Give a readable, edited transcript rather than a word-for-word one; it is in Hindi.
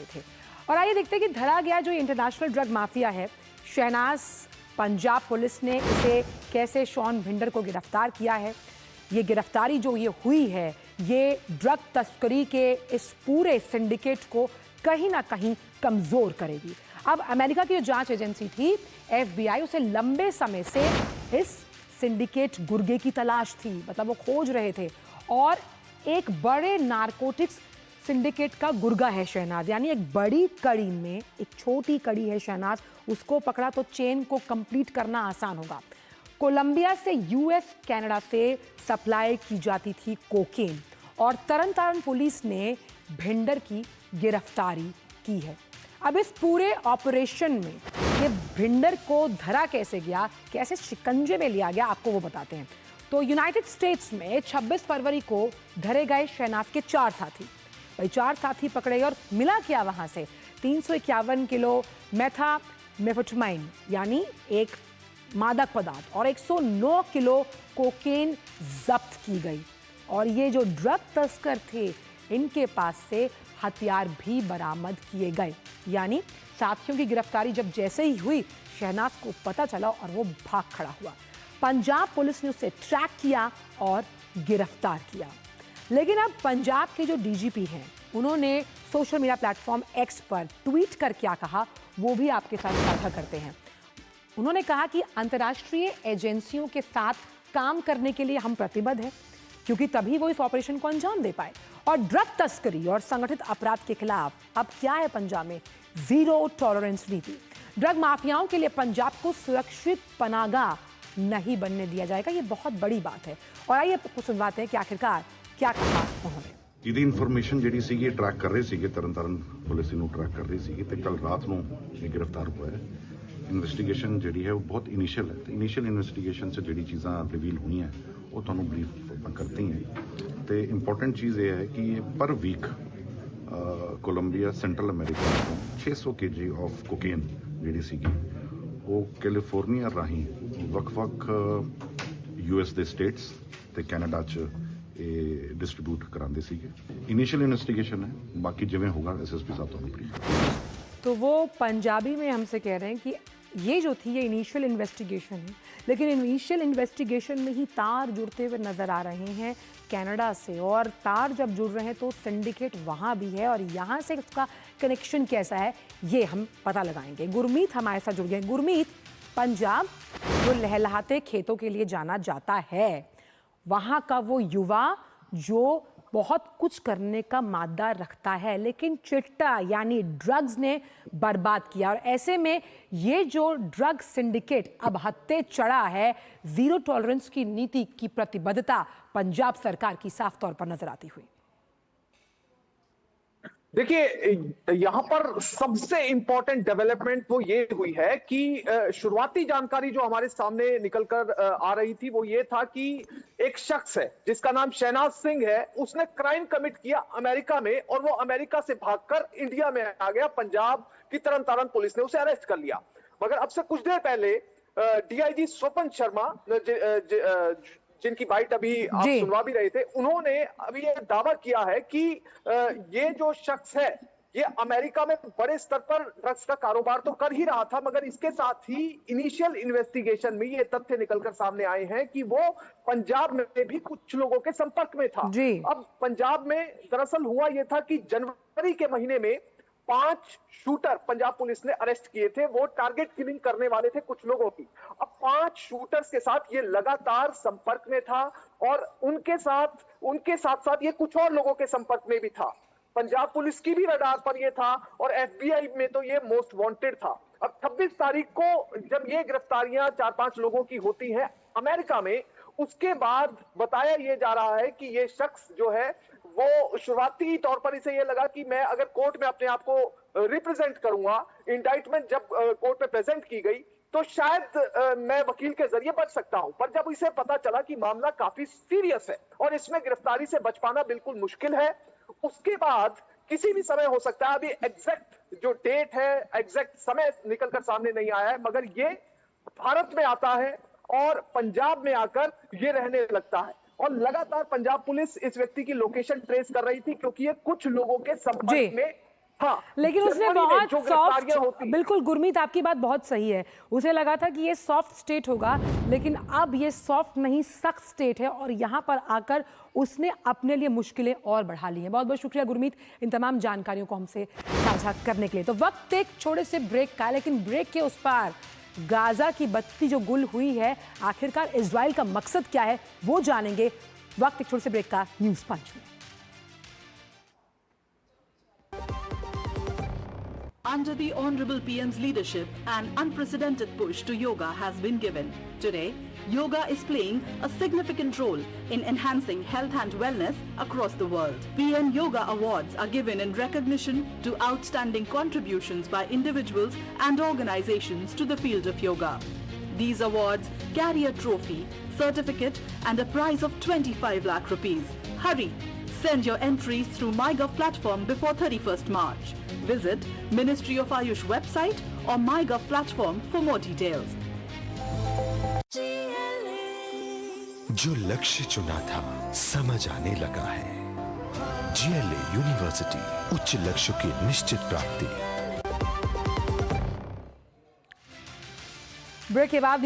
थे। और आइए देखते हैं कि धरा गया जो इंटरनेशनल ड्रग माफिया है शहनाज, पंजाब पुलिस ने इसे कैसे शॉन भिंडर को गिरफ्तार किया है। ये गिरफ्तारी जो ये हुई है ये ड्रग तस्करी के इस पूरे सिंडिकेट को कहीं ना कहीं कमजोर करेगी। अब अमेरिका की जो जांच एजेंसी थी FBI, उसे लंबे समय से इस सिंडिकेट गुर्गे की तलाश थी, मतलब वो खोज रहे थे। और एक बड़े नारकोटिक्स सिंडिकेट का गुर्गा है शहनाज, यानी एक बड़ी कड़ी में एक छोटी कड़ी है शहनाज, उसको पकड़ा तो चेन को कंप्लीट करना आसान होगा। कोलंबिया से US, कनाडा से सप्लाई की जाती थी कोकेन और तरन तारण पुलिस ने भिंडर की गिरफ्तारी की है। अब इस पूरे ऑपरेशन में ये भिंडर को धरा कैसे गया, कैसे शिकंजे में लिया गया, आपको वो बताते हैं। तो यूनाइटेड स्टेट्स में 26 फरवरी को धरे गए शहनाज के 4 साथी। भाई 4 साथी पकड़े गए और मिला क्या वहां से 351 किलो मेथाम्फेटामाइन यानी एक मादक पदार्थ और 109 किलो कोकेन जब्त की गई। और ये जो ड्रग तस्कर थे इनके पास से हथियार भी बरामद किए गए। यानी साथियों की गिरफ्तारी जब जैसे ही हुई शहनाज को पता चला और वो भाग खड़ा हुआ। पंजाब पुलिस ने उसे ट्रैक किया और गिरफ्तार किया। लेकिन अब पंजाब के जो DGP हैं उन्होंने सोशल मीडिया प्लेटफॉर्म X पर ट्वीट कर क्या कहा वो भी आपके साथ साझा करते हैं। उन्होंने कहा कि अंतर्राष्ट्रीय एजेंसियों के साथ काम करने के लिए हम प्रतिबद्ध हैं, क्योंकि तभी वो इस ऑपरेशन को अंजाम दे पाए। और ड्रग तस्करी और संगठित अपराध के खिलाफ अब क्या है पंजाब में, जीरो टॉलरेंस नीति। ड्रग माफियाओं के लिए पंजाब को सुरक्षित पनाहगाह नहीं बनने दिया जाएगा, ये बहुत बड़ी बात है। और आइए आपको सुनवाते हैं कि आखिरकार क्या कहा उन्होंने। ਜਿਹਦੀ ਇਨਫੋਰਮੇਸ਼ਨ ਜਿਹੜੀ ਸੀਗੀ ਟਰੈਕ ਕਰ ਰਹੇ ਸੀਗੇ, ਤਰਨਤਾਰਨ ਪੁਲਿਸ ਨੂੰ ਟਰੈਕ ਕਰ ਰਹੀ ਸੀਗੀ ਤੇ ਕੱਲ ਰਾਤ ਨੂੰ ਇਹ ਗ੍ਰਿਫਤਾਰ ਹੋਇਆ ਹੈ। ਇਨਵੈਸਟੀਗੇਸ਼ਨ ਜਿਹੜੀ ਹੈ ਉਹ ਬਹੁਤ ਇਨੀਸ਼ੀਅਲ ਹੈ ਤੇ ਇਨੀਸ਼ੀਅਲ ਇਨਵੈਸਟੀਗੇਸ਼ਨ 'ਚ ਜਿਹੜੀ ਚੀਜ਼ਾਂ ਰਿਵੀਲ ਹੋਈਆਂ ਉਹ ਤੁਹਾਨੂੰ ਬਰੀਫ ਆਪਾਂ ਕਰਦੇ ਹਾਂ। ਤੇ ਇੰਪੋਰਟੈਂਟ ਚੀਜ਼ ਇਹ ਹੈ ਕਿ ਪਰ ਵੀਕ ਕੋਲੰਬੀਆ, ਸੈਂਟਰਲ ਅਮਰੀਕਾ ਤੋਂ 600 kg ਆਫ ਕੋਕੇਨ ਜਿਹੜੀ ਸੀਗੀ ਉਹ ਕੈਲੀਫੋਰਨੀਆ ਰਾਹੀਂ ਵੱਖ-ਵੱਖ US ਦੇ ਸਟੇਟਸ ਤੇ ਕੈਨੇਡਾ 'ਚ डिस्ट्रीब्यूट कराते सीगे। इनिशियल इन्वेस्टिगेशन है, बाकी जिवें होगा SSP साहब तो ब्रीफ। तो वो पंजाबी में हमसे कह रहे हैं कि ये जो थी ये इनिशियल इन्वेस्टिगेशन है, लेकिन इनिशियल इन्वेस्टिगेशन में ही तार जुड़ते हुए नजर आ रहे हैं कनाडा से। और तार जब जुड़ रहे हैं तो सिंडिकेट वहाँ भी है और यहाँ से उसका कनेक्शन कैसा है ये हम पता लगाएंगे। गुरमीत हमारे साथ जुड़ गए। गुरमीत, पंजाब जो लहलहाते खेतों के लिए जाना जाता है, वहाँ का वो युवा जो बहुत कुछ करने का मादा रखता है, लेकिन चिट्टा यानी ड्रग्स ने बर्बाद किया। और ऐसे में ये जो ड्रग सिंडिकेट अब हत्थे चढ़ा है, जीरो टॉलरेंस की नीति की प्रतिबद्धता पंजाब सरकार की साफ तौर पर नजर आती हुई। देखिए, यहां पर सबसे इंपॉर्टेंट डेवलपमेंट वो ये हुई है कि शुरुआती जानकारी जो हमारे सामने निकलकर आ रही थी वो ये था कि एक शख्स है जिसका नाम शहनाज सिंह है, उसने क्राइम कमिट किया अमेरिका में और वो अमेरिका से भागकर इंडिया में आ गया। पंजाब की तरन तारण पुलिस ने उसे अरेस्ट कर लिया। मगर अब से कुछ देर पहले DIG स्वपन शर्मा, जिनकी बाइट अभी आप सुनवा भी रहे थे, उन्होंने अभी ये दावा किया है कि ये जो शख्स है ये अमेरिका में बड़े स्तर पर ड्रग्स का कारोबार तो कर ही रहा था, मगर इसके साथ ही इनिशियल इन्वेस्टिगेशन में ये तथ्य निकलकर सामने आए हैं कि वो पंजाब में भी कुछ लोगों के संपर्क में था। अब पंजाब में दरअसल हुआ ये था कि जनवरी के महीने में 5 शूटर पंजाब पुलिस ने अरेस्ट किए थे। वो टारगेट किलिंग करने वाले थे कुछ लोगों की। अब 5 शूटर्स के साथ ये लगातार संपर्क में था और उनके साथ ये कुछ और लोगों के संपर्क में भी था। पंजाब पुलिस की भी रडार पर ये था और FBI में तो ये मोस्ट वांटेड था। अब 26 तारीख को जब ये गिरफ्तारियां 4-5 लोगों की होती हैं अमेरिका में, उसके बाद बताया ये जा रहा है कि ये शख्स जो है वो शुरुआती तौर पर इसे ये लगा कि मैं अगर कोर्ट में अपने आप को रिप्रेजेंट करूंगा, इंडाइटमेंट जब कोर्ट में प्रेजेंट की गई तो शायद मैं वकील के जरिए बच सकता हूं। पर जब इसे पता चला कि मामला काफी सीरियस है और इसमें गिरफ्तारी से बच पाना बिल्कुल मुश्किल है, उसके बाद किसी भी समय हो सकता है। अभी एग्जैक्ट जो डेट है, एग्जैक्ट समय निकलकर सामने नहीं आया है, मगर ये भारत में आता है और पंजाब में आकर ये रहने लगता है। और लगातार पंजाब पुलिस इस व्यक्ति की लोकेशन ट्रेस कर रही थी क्योंकि ये कुछ लोगों के संपर्क में हाँ, लेकिन उसने जर्मनी में बहुत जो गिरफ्तारियां होती सॉफ्ट, बिल्कुल गुरमीत आपकी बात बहुत सही है। उसे लगा था कि ये सॉफ्ट स्टेट होगा, लेकिन अब ये सॉफ्ट नहीं सख्त स्टेट है और यहाँ पर आकर उसने अपने लिए मुश्किलें और बढ़ा ली हैं। बहुत बहुत शुक्रिया गुरमीत इन तमाम जानकारियों को हमसे साझा करने के लिए। तो वक्त एक छोटे से ब्रेक का, लेकिन ब्रेक के उस पार गाजा की बत्ती जो गुल हुई है, आखिरकार इजराइल का मकसद क्या है वो जानेंगे। वक्त एक छोटे से ब्रेक का, न्यूज पंच में। Under the Honorable PM's leadership, an unprecedented push to yoga has been given. Today, yoga is playing a significant role in enhancing health and wellness across the world. PM Yoga Awards are given in recognition to outstanding contributions by individuals and organizations to the field of yoga. These awards carry a trophy, certificate and a prize of 25 lakh rupees. Hurry! Send your entries through MyGov platform before 31st March. Visit Ministry of Ayush website or MyGov platform for more details. जो लक्ष्य चुना था समझ आने लगा है। GLA यूनिवर्सिटी, उच्च लक्ष्य की निश्चित प्राप्ति। ब्रेक के बाद